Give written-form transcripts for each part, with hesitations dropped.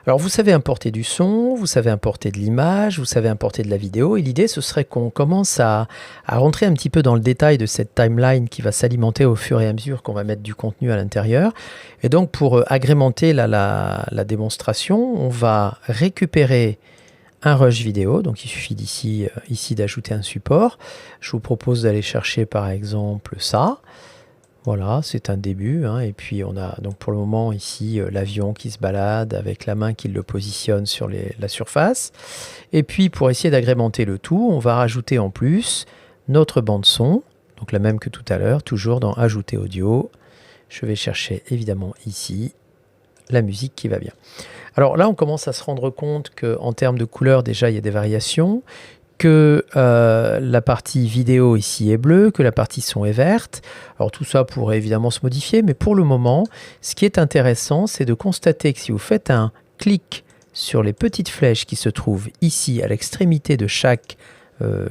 Alors vous savez importer du son, vous savez importer de l'image, vous savez importer de la vidéo, et l'idée ce serait qu'on commence à rentrer un petit peu dans le détail de cette timeline qui va s'alimenter au fur et à mesure qu'on va mettre du contenu à l'intérieur. Et donc pour agrémenter la démonstration, on va récupérer un rush vidéo, donc il suffit ici d'ajouter un support. Je vous propose d'aller chercher par exemple ça. Voilà, c'est un début, hein, et puis on a donc pour le moment ici l'avion qui se balade avec la main qui le positionne sur la surface. Et puis pour essayer d'agrémenter le tout, on va rajouter en plus notre bande son, donc la même que tout à l'heure, toujours dans Ajouter audio. Je vais chercher évidemment ici la musique qui va bien. Alors là, on commence à se rendre compte qu'en termes de couleurs, déjà, il y a des variations, que la partie vidéo ici est bleue, que la partie son est verte. Alors tout ça pourrait évidemment se modifier, mais pour le moment, ce qui est intéressant, c'est de constater que si vous faites un clic sur les petites flèches qui se trouvent ici à l'extrémité de chaque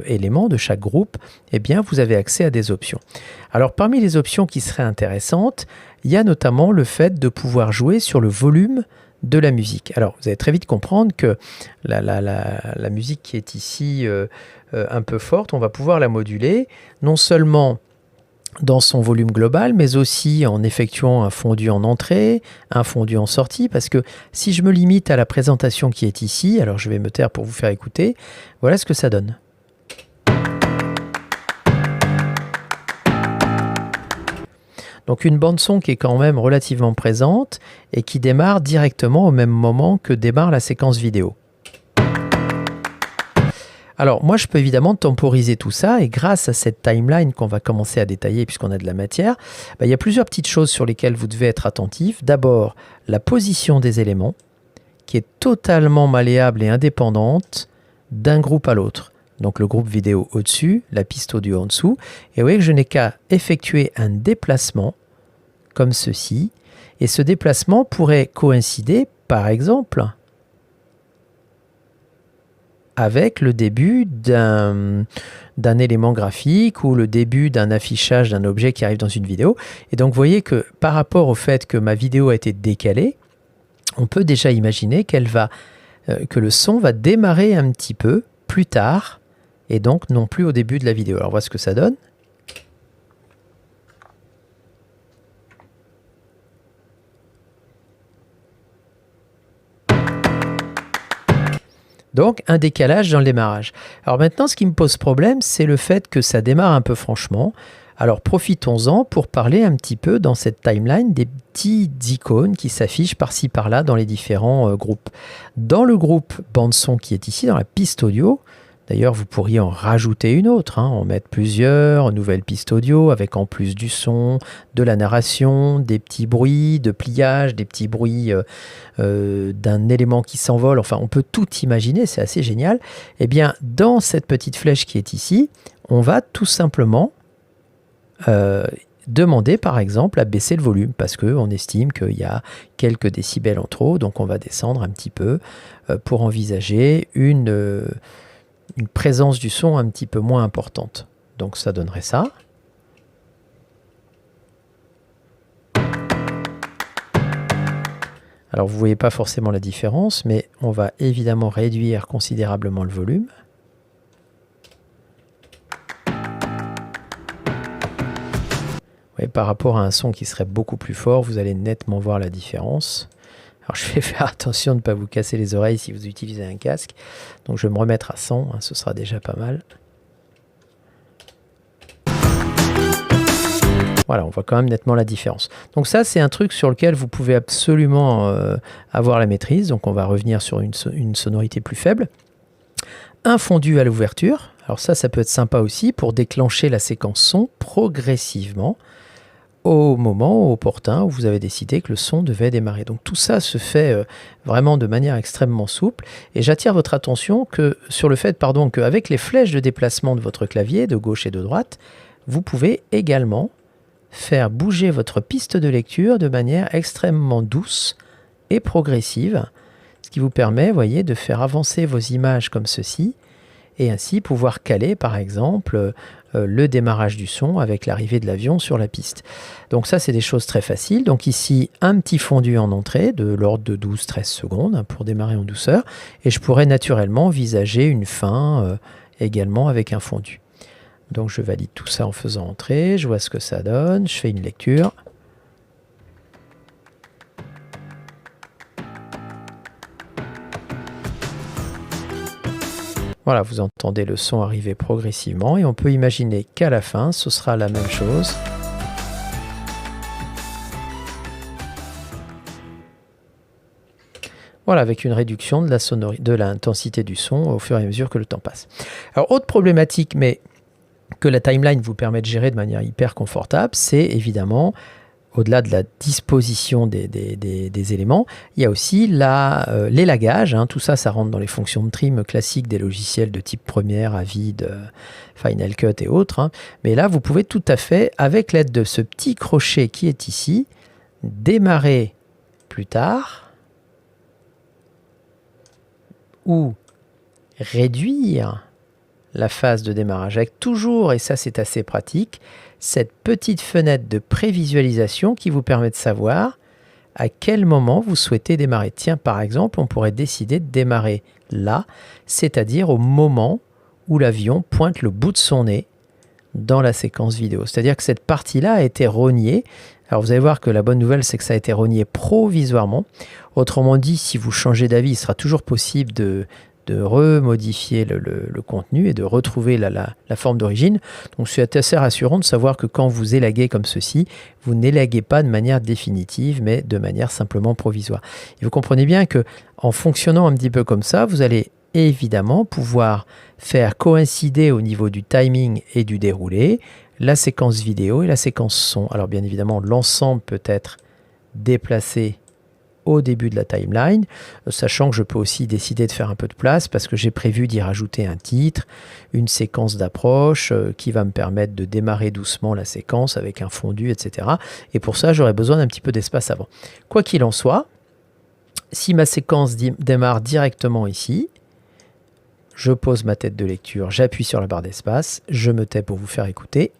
élément, de chaque groupe, eh bien vous avez accès à des options. Alors parmi les options qui seraient intéressantes, il y a notamment le fait de pouvoir jouer sur le volume de la musique. Alors vous allez très vite comprendre que la musique qui est ici un peu forte, on va pouvoir la moduler, non seulement dans son volume global, mais aussi en effectuant un fondu en entrée, un fondu en sortie, parce que si je me limite à la présentation qui est ici, alors je vais me taire pour vous faire écouter, voilà ce que ça donne. Donc une bande son qui est quand même relativement présente et qui démarre directement au même moment que démarre la séquence vidéo. Alors moi je peux évidemment temporiser tout ça, et grâce à cette timeline qu'on va commencer à détailler puisqu'on a de la matière, il y a plusieurs petites choses sur lesquelles vous devez être attentif. D'abord, la position des éléments qui est totalement malléable et indépendante d'un groupe à l'autre. Donc le groupe vidéo au-dessus, la piste audio en dessous. Et vous voyez que je n'ai qu'à effectuer un déplacement comme ceci. Et ce déplacement pourrait coïncider, par exemple, avec le début d'un élément graphique ou le début d'un affichage d'un objet qui arrive dans une vidéo. Et donc vous voyez que par rapport au fait que ma vidéo a été décalée, on peut déjà imaginer que le son va démarrer un petit peu plus tard, et donc non plus au début de la vidéo. Alors, on voit ce que ça donne. Donc, un décalage dans le démarrage. Alors maintenant, ce qui me pose problème, c'est le fait que ça démarre un peu franchement. Alors, profitons-en pour parler un petit peu dans cette timeline des petites icônes qui s'affichent par-ci par-là dans les différents groupes. Dans le groupe bande-son qui est ici, dans la piste audio, d'ailleurs, vous pourriez en rajouter une autre, en mettre plusieurs, une nouvelle piste audio avec en plus du son, de la narration, des petits bruits de pliage, des petits bruits d'un élément qui s'envole. Enfin, on peut tout imaginer, c'est assez génial. Eh bien, dans cette petite flèche qui est ici, on va tout simplement demander par exemple à baisser le volume parce qu'on estime qu'il y a quelques décibels en trop. Donc, on va descendre un petit peu pour envisager une présence du son un petit peu moins importante. Donc ça donnerait ça. Alors vous ne voyez pas forcément la différence, mais on va évidemment réduire considérablement le volume. Vous voyez, par rapport à un son qui serait beaucoup plus fort, vous allez nettement voir la différence. Alors je vais faire attention de ne pas vous casser les oreilles si vous utilisez un casque. Donc je vais me remettre à 100, ce sera déjà pas mal. Voilà, on voit quand même nettement la différence. Donc ça, c'est un truc sur lequel vous pouvez absolument avoir la maîtrise. Donc on va revenir sur une sonorité plus faible. Un fondu à l'ouverture. Alors ça peut être sympa aussi pour déclencher la séquence son progressivement au moment opportun où vous avez décidé que le son devait démarrer. Donc tout ça se fait vraiment de manière extrêmement souple, et j'attire votre attention sur le fait qu'avec les flèches de déplacement de votre clavier de gauche et de droite, vous pouvez également faire bouger votre piste de lecture de manière extrêmement douce et progressive, ce qui vous permet, voyez, de faire avancer vos images comme ceci, et ainsi pouvoir caler par exemple le démarrage du son avec l'arrivée de l'avion sur la piste. Donc ça, c'est des choses très faciles. Donc ici, un petit fondu en entrée de l'ordre de 12-13 secondes pour démarrer en douceur, et je pourrais naturellement envisager une fin également avec un fondu. Donc je valide tout ça en faisant entrer, je vois ce que ça donne, je fais une lecture. Voilà, vous entendez le son arriver progressivement et on peut imaginer qu'à la fin, ce sera la même chose. Voilà, avec une réduction de l'intensité du son au fur et à mesure que le temps passe. Alors, autre problématique, mais que la timeline vous permet de gérer de manière hyper confortable, c'est évidemment, au-delà de la disposition des éléments, il y a aussi l'élagage. Tout ça, ça rentre dans les fonctions de trim classiques des logiciels de type Premiere, Avid, Final Cut et autres. Mais là, vous pouvez tout à fait, avec l'aide de ce petit crochet qui est ici, démarrer plus tard ou réduire la phase de démarrage avec toujours, et ça c'est assez pratique, cette petite fenêtre de prévisualisation qui vous permet de savoir à quel moment vous souhaitez démarrer. Tiens, par exemple, on pourrait décider de démarrer là, c'est-à-dire au moment où l'avion pointe le bout de son nez dans la séquence vidéo. C'est-à-dire que cette partie-là a été rognée. Alors vous allez voir que la bonne nouvelle, c'est que ça a été rogné provisoirement. Autrement dit, si vous changez d'avis, il sera toujours possible de remodifier le contenu et de retrouver la forme d'origine. Donc c'est assez rassurant de savoir que quand vous élaguez comme ceci, vous n'élaguez pas de manière définitive, mais de manière simplement provisoire. Et vous comprenez bien que en fonctionnant un petit peu comme ça, vous allez évidemment pouvoir faire coïncider au niveau du timing et du déroulé la séquence vidéo et la séquence son. Alors bien évidemment, l'ensemble peut être déplacé au début de la timeline, sachant que je peux aussi décider de faire un peu de place parce que j'ai prévu d'y rajouter un titre, une séquence d'approche qui va me permettre de démarrer doucement la séquence avec un fondu, etc. Et pour ça, j'aurai besoin d'un petit peu d'espace avant. Quoi qu'il en soit, si ma séquence démarre directement ici, je pose ma tête de lecture, j'appuie sur la barre d'espace, je me tais pour vous faire écouter.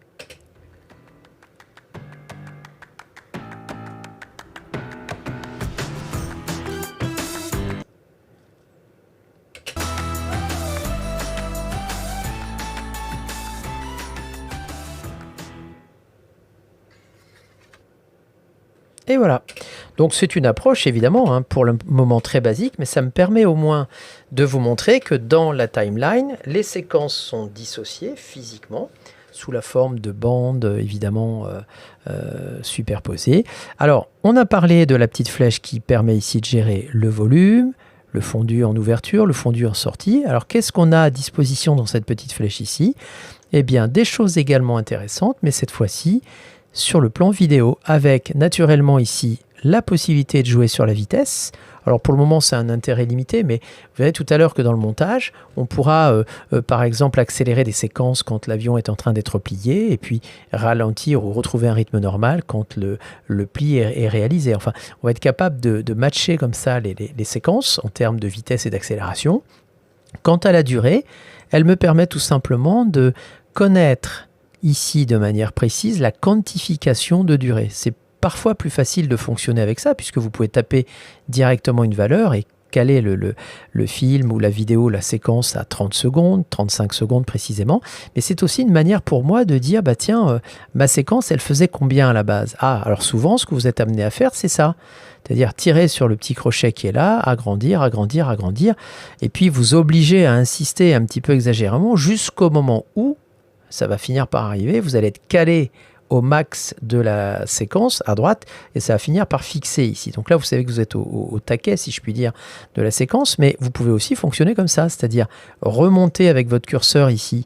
Et voilà. Donc c'est une approche évidemment pour le moment très basique, mais ça me permet au moins de vous montrer que dans la timeline, les séquences sont dissociées physiquement sous la forme de bandes évidemment superposées. Alors on a parlé de la petite flèche qui permet ici de gérer le volume, le fondu en ouverture, le fondu en sortie. Alors qu'est-ce qu'on a à disposition dans cette petite flèche ici? Eh bien des choses également intéressantes, mais cette fois-ci sur le plan vidéo, avec naturellement ici la possibilité de jouer sur la vitesse. Alors pour le moment c'est un intérêt limité, mais vous verrez tout à l'heure que dans le montage, on pourra par exemple accélérer des séquences quand l'avion est en train d'être plié, et puis ralentir ou retrouver un rythme normal quand le pli est réalisé. Enfin, on va être capable de matcher comme ça les séquences en termes de vitesse et d'accélération. Quant à la durée, elle me permet tout simplement de connaître ici de manière précise la quantification de durée. C'est parfois plus facile de fonctionner avec ça puisque vous pouvez taper directement une valeur et caler le film ou la vidéo, la séquence à 30 secondes, 35 secondes précisément. Mais c'est aussi une manière pour moi de dire, bah tiens, ma séquence, elle faisait combien à la base? Ah, alors souvent, ce que vous êtes amené à faire, c'est ça. C'est-à-dire tirer sur le petit crochet qui est là, agrandir, agrandir, agrandir, et puis vous obliger à insister un petit peu exagérément jusqu'au moment où ça va finir par arriver, vous allez être calé au max de la séquence à droite et ça va finir par fixer ici. Donc là, vous savez que vous êtes au taquet, si je puis dire, de la séquence, mais vous pouvez aussi fonctionner comme ça, c'est-à-dire remonter avec votre curseur ici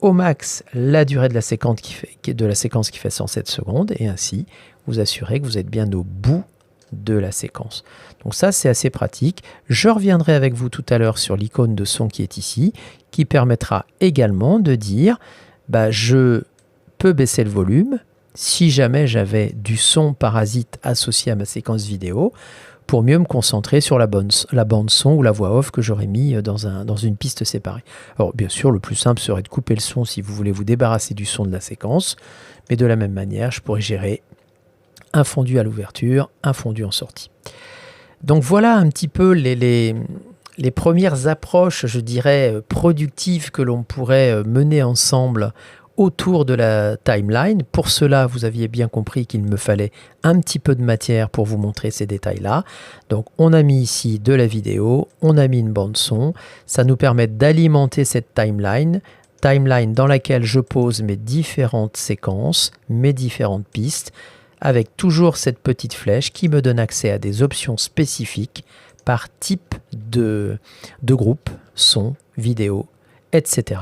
au max la durée de la séquence qui fait 107 secondes et ainsi vous assurez que vous êtes bien au bout de la séquence. Donc ça, c'est assez pratique. Je reviendrai avec vous tout à l'heure sur l'icône de son qui est ici, qui permettra également de dire bah, je peux baisser le volume si jamais j'avais du son parasite associé à ma séquence vidéo pour mieux me concentrer sur la bande son ou la voix off que j'aurais mis dans une piste séparée. Alors bien sûr, le plus simple serait de couper le son si vous voulez vous débarrasser du son de la séquence, mais de la même manière, je pourrais gérer un fondu à l'ouverture, un fondu en sortie. Donc voilà un petit peu les premières approches, je dirais, productives que l'on pourrait mener ensemble autour de la timeline. Pour cela, vous aviez bien compris qu'il me fallait un petit peu de matière pour vous montrer ces détails-là. Donc on a mis ici de la vidéo, on a mis une bande son. Ça nous permet d'alimenter cette timeline dans laquelle je pose mes différentes séquences, mes différentes pistes, avec toujours cette petite flèche qui me donne accès à des options spécifiques par type de groupe, son, vidéo, etc.